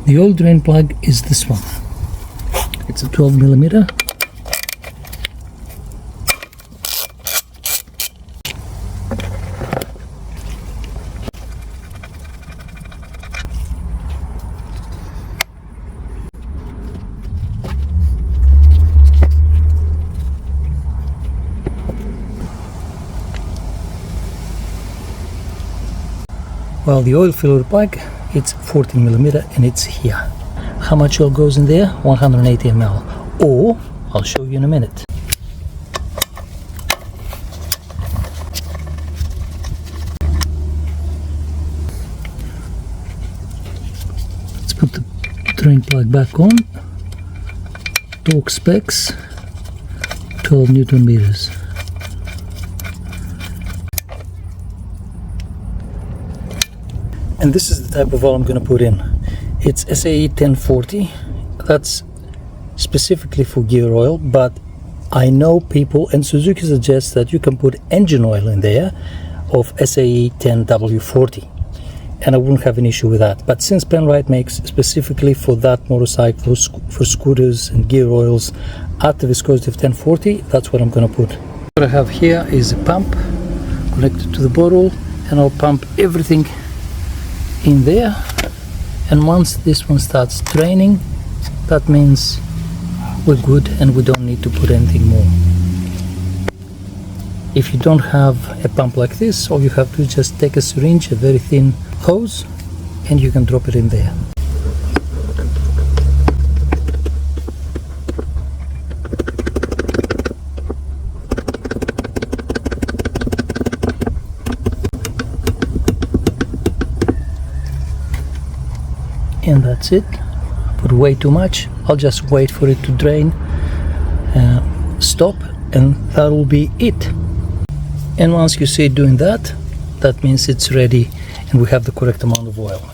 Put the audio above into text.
The oil drain plug is this one. It's a 12mm. Well, the oil filler plug, it's 14mm and it's here. How much oil goes in there? 180 ml. Or, I'll show you in a minute. Let's put the drain plug back on. Torque specs, 12 Newton meters. And this is the type of oil I'm going to put in. It's SAE 1040. That's specifically for gear oil, but I know people, and Suzuki suggests that you can put engine oil in there of SAE 10W40, and I wouldn't have an issue with that. But since Penrite makes specifically for that motorcycle, for scooters and gear oils at the viscosity of 1040, that's what I'm going to put. What I have here is a pump connected to the bottle, and I'll pump everything in there, and once this one starts draining, that means we're good and we don't need to put anything more. If you don't have a pump like this, all you have to do is just take a syringe, a very thin hose, and you can drop it in there. And that's it. Put way too much. I'll just wait for it to drain, stop, and that will be it. And once you see it doing that, that means it's ready and we have the correct amount of oil.